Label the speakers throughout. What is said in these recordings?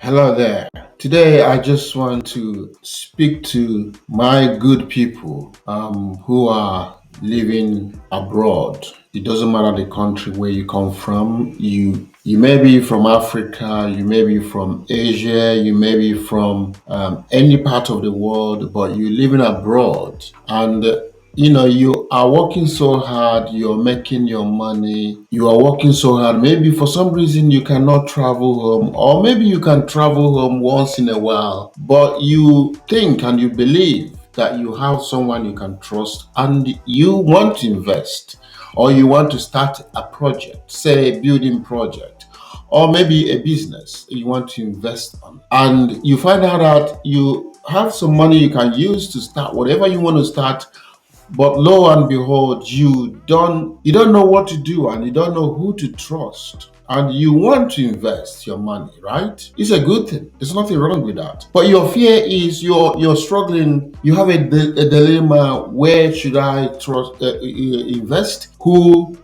Speaker 1: Hello there. Today, I just want to speak to my good people who are living abroad. It doesn't matter the country where you come from. You may be from Africa, you may be from Asia, you may be from any part of the world, but you're living abroad, and you are working so hard, you're making your money, you are working so hard. Maybe for some reason you cannot travel home, or maybe you can travel home once in a while, but you think and you believe that you have someone you can trust and you want to invest, or you want to start a project, say a building project, or maybe a business you want to invest on, and you find out that you have some money you can use to start whatever you want to start, but lo and behold, you don't know what to do and you don't know who to trust. And you want to invest your money, right? It's a good thing. There's nothing wrong with that. But your fear is you're struggling. You have a dilemma. Where should I trust invest? Who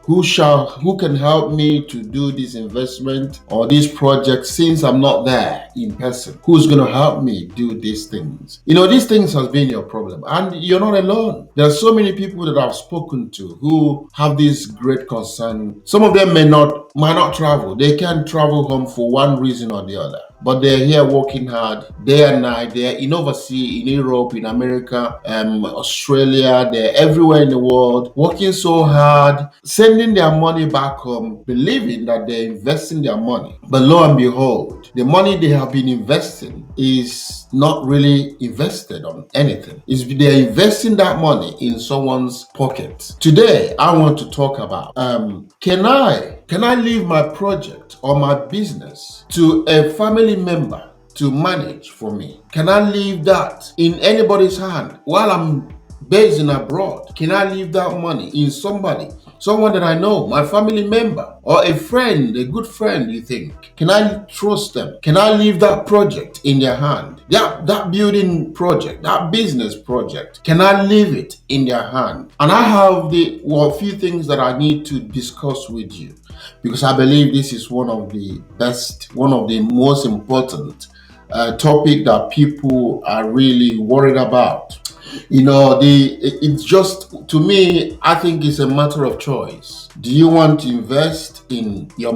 Speaker 1: can help me to do this investment or this project since I'm not there in person? Who's going to help me do these things? These things has been your problem, and you're not alone. There are so many people that I've spoken to who have this great concern. Some of them might not travel. They can't travel home for one reason or the other, but they're here working hard day and night. They're in overseas, in Europe, in America, Australia. They're everywhere in the world, working so hard, sending their money back home, believing that they're investing their money. But lo and behold, the money they have been investing is not really invested on anything. They're investing that money in someone's pocket. Today, I want to talk about can I leave my project or my business to a family member to manage for me? Can I leave that in anybody's hand while I'm based in abroad? Can I leave that money in someone that I know, my family member, or a friend, a good friend, you think? Can I trust them? Can I leave that project in their hand? That building project, that business project, can I leave it in their hand? And I have a few things that I need to discuss with you, because I believe this is one of the most important topic that people are really worried about. It's just, to me, I think it's a matter of choice. Do you want to invest in your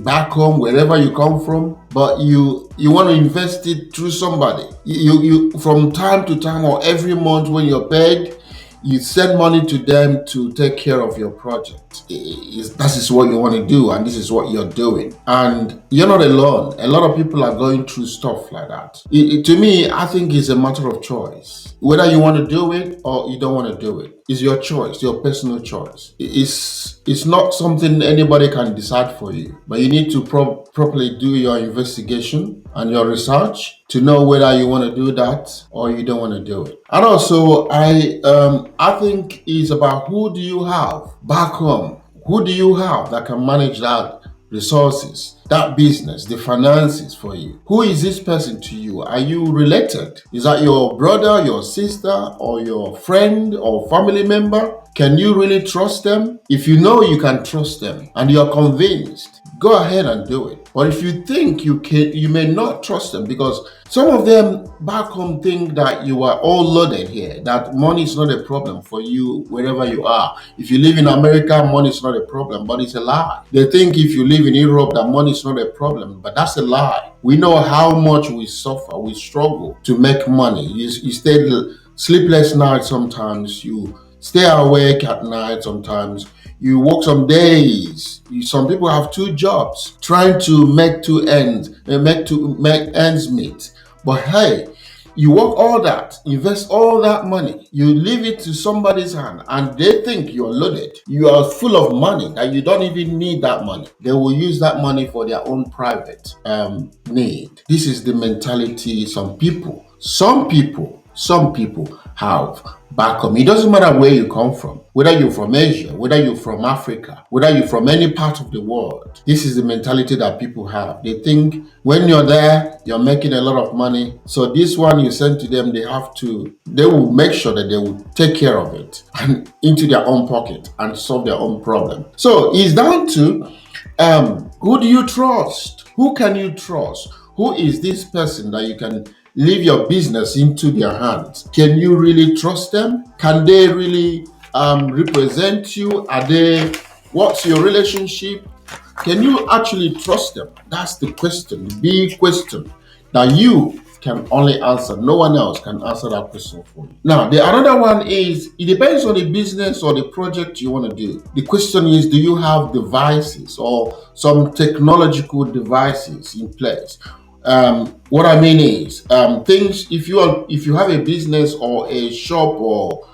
Speaker 1: back home, wherever you come from, but you want to invest it through somebody? You from time to time or every month when you're paid, you send money to them to take care of your project. That is what you want to do, and this is what you're doing. And you're not alone. A lot of people are going through stuff like that. To me, I think it's a matter of choice. Whether you want to do it or you don't want to do it, it's your choice, your personal choice. It's not something anybody can decide for you, but you need to properly do your investigation and your research to know whether you want to do that or you don't want to do it. And also, I think it's about who do you have back home? Who do you have that can manage that resources, that business, the finances for you? Who is this person to you? Are you related? Is that your brother, your sister, or your friend or family member? Can you really trust them? If you know you can trust them and you're convinced, go ahead and do it. But if you think you may not trust them, because some of them back home think that you are all loaded here, that money is not a problem for you wherever you are. If you live in America, money is not a problem, but it's a lie. They think if you live in Europe that money is not a problem, but that's a lie. We know how much we suffer, we struggle to make money. You stay sleepless nights sometimes, you stay awake at night sometimes. You work some days. Some people have two jobs, trying to make ends meet. But hey, you work all that, invest all that money, you leave it to somebody's hand, and they think you're loaded. You are full of money, that you don't even need that money. They will use that money for their own private need. This is the mentality some people have back home. It doesn't matter where you come from, whether you're from Asia, whether you're from Africa, whether you're from any part of the world. This is the mentality that people have. They think when you're there, you're making a lot of money. So this one you send to them, they will make sure that they will take care of it and into their own pocket and solve their own problem. So it's down to who do you trust? Who can you trust? Who is this person that you can leave your business into their hands? Can you really trust them? Can they really represent you? What's your relationship? Can you actually trust them? That's the question, the big question that you can only answer. No one else can answer that question for you. Now, the another one is it depends on the business or the project you want to do. The question is, do you have devices or some technological devices in place? What I mean is things. If you have a business or a shop or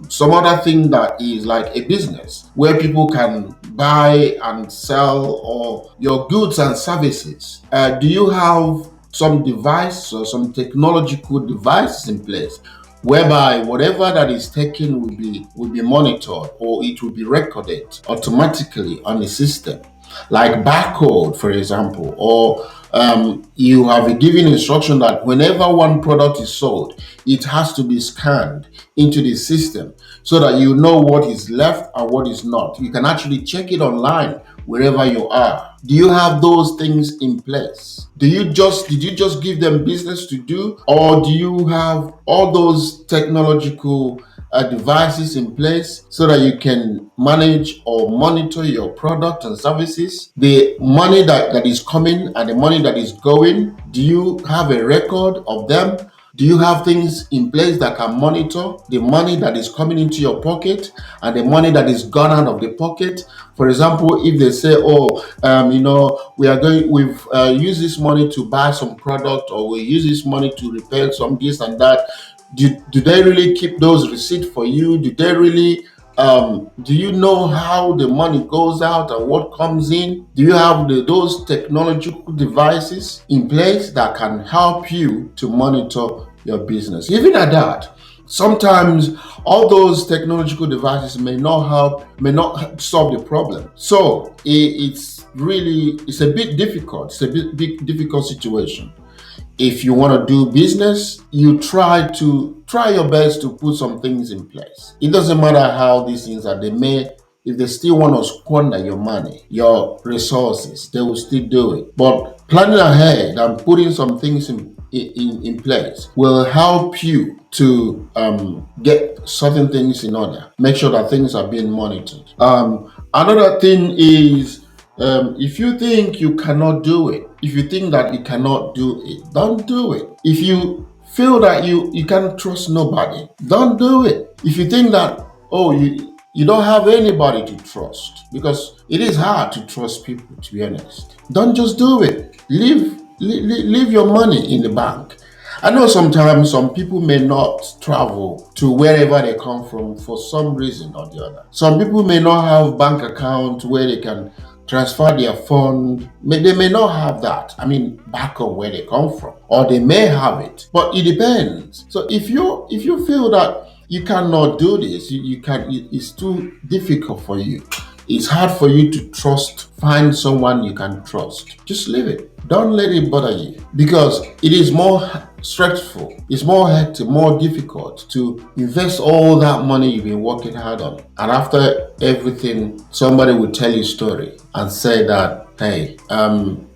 Speaker 1: some other thing that is like a business where people can buy and sell or your goods and services. Do you have some device or some technological devices in place whereby whatever that is taken will be monitored or it will be recorded automatically on the system, like barcode, for example, or you have a given instruction that whenever one product is sold, it has to be scanned into the system so that you know what is left and what is not. You can actually check it online wherever you are. Do you have those things in place? Did you just give them business to do, or do you have all those technological devices in place so that you can manage or monitor your product and services? The money that is coming and the money that is going, do you have a record of them? Do you have things in place that can monitor the money that is coming into your pocket and the money that is gone out of the pocket? For example, if they say, we've used this money to buy some product, or we use this money to repair some this and that, do they really keep those receipts for you? Do you know how the money goes out and what comes in? Do you have those technological devices in place that can help you to monitor your business? Even at that, sometimes all those technological devices may not solve the problem. So it's a bit difficult. It's a big difficult situation. If you want to do business, you try your best to put some things in place. It doesn't matter how these things are. If they still want to squander your money, your resources, they will still do it. But planning ahead and putting some things in place will help you to get certain things in order. Make sure that things are being monitored. Another thing is, if you think you cannot do it, if you think that you cannot do it, don't do it. If you feel that you can't trust nobody, don't do it. If you think that, you don't have anybody to trust, because it is hard to trust people, to be honest, don't just do it. Leave your money in the bank. I know sometimes some people may not travel to wherever they come from for some reason or the other. Some people may not have bank accounts where they can transfer their fund. They may not have that. I mean, back on where they come from, or they may have it, but it depends. So if you feel that you cannot do this, it's too difficult for you, it's hard for you to find someone you can trust, just leave it. Don't let it bother you, because it is more stressful, it's more hectic, more difficult to invest all that money you've been working hard on, and after everything, somebody will tell you a story and say that, hey,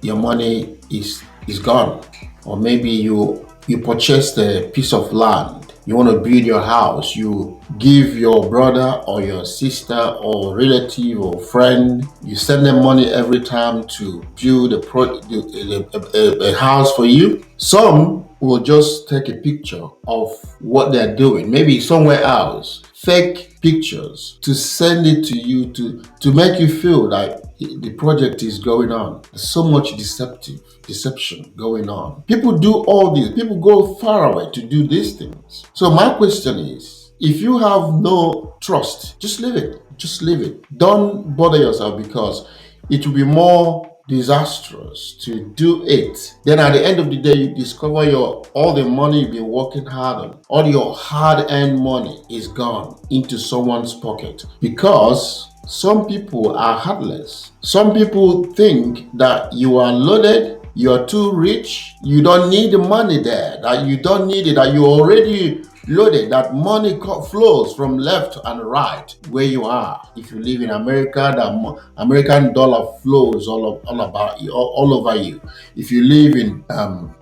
Speaker 1: your money is gone. Or maybe you purchased a piece of land, you want to build your house, you give your brother or your sister or relative or friend, you send them money every time to build a house for you. Some will just take a picture of what they're doing, maybe somewhere else, fake pictures, to send it to you to make you feel like the project is going on. There's so much deception going on. People do all this. People go far away to do these things. So my question is, if you have no trust, just leave it. Just leave it. Don't bother yourself, because it will be more disastrous to do it. Then at the end of the day, you discover all the money you've been working hard on, all your hard-earned money is gone into someone's pocket, because some people are heartless. Some people think that you are loaded, you are too rich, you don't need the money there, that you don't need it, that you already loaded, that money flows from left and right where you are. If you live in America, the American dollar flows all about you, all over you. If you live in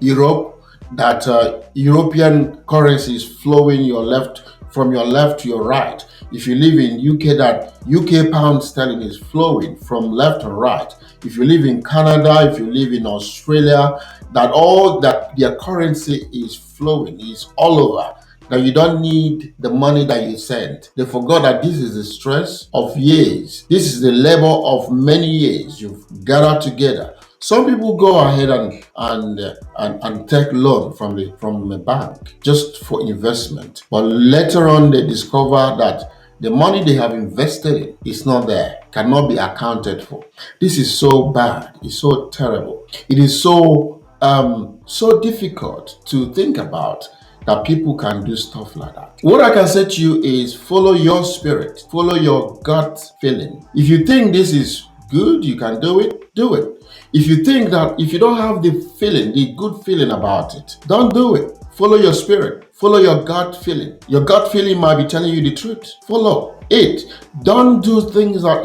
Speaker 1: Europe, that European currency is flowing from your left to your right. If you live in UK, that UK pound sterling is flowing from left to right. If you live in Canada, if you live in Australia, that all that their currency is flowing, is all over. That you don't need the money that you sent. They forgot that this is the stress of years. This is the labor of many years you've gathered together. Some people go ahead and take loan from the bank just for investment, but later on they discover that the money they have invested in is not there, cannot be accounted for. This is so bad. It's so terrible. It is so difficult to think about that people can do stuff like that. What I can say to you is follow your spirit, follow your gut feeling. If you think this is good, you can do it, do it. If you think that if you don't have the feeling, the good feeling about it, don't do it. Follow your spirit, follow your gut feeling. Your gut feeling might be telling you the truth. Follow it. Don't do things that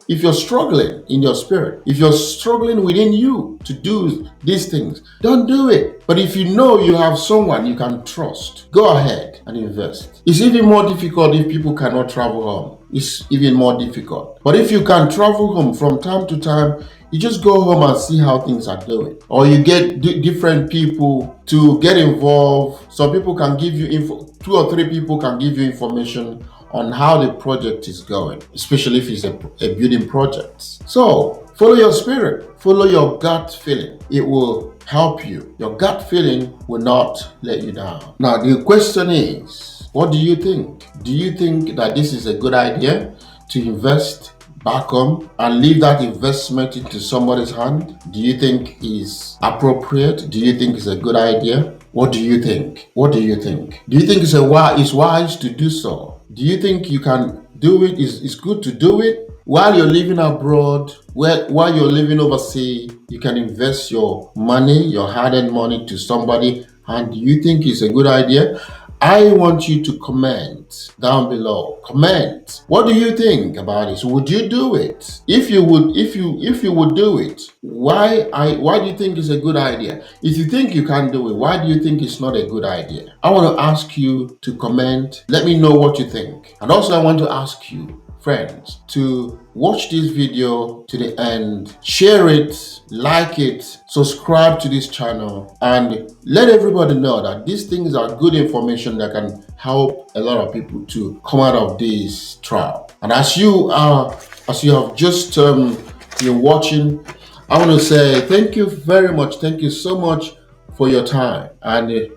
Speaker 1: if you're struggling in your spirit, if you're struggling within you to do these things, don't do it. But if you know you have someone you can trust, go ahead and invest. It's even more difficult if people cannot travel home. It's even more difficult. But if you can travel home from time to time, you just go home and see how things are doing. Or you get different people to get involved. Some people can give you info, 2 or 3 people can give you information on how the project is going, especially if it's a building project. So follow your spirit, follow your gut feeling. It will help you. Your gut feeling will not let you down. Now the question is, what do you think? Do you think that this is a good idea to invest back home and leave that investment into somebody's hand? Do you think is appropriate? Do you think it's a good idea? What do you think? What do you think? Do you think it's wise to do so? Do you think you can do it? It's good to do it while you're living abroad, while you're living overseas? You can invest your money, your hard-earned money, to somebody, and do you think it's a good idea? I want you to comment down below. Comment. What do you think about this? Would you do it? If you would do it, why do you think it's a good idea? If you think you can't do it, why do you think it's not a good idea? I want to ask you to comment. Let me know what you think. And also I want to ask you, friends, to watch this video to the end, share it, like it, subscribe to this channel, and let everybody know that these things are good information that can help a lot of people to come out of this trial. And as you have just been watching, I want to say thank you very much. Thank you so much for your time, and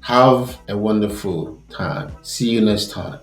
Speaker 1: have a wonderful time. See you next time.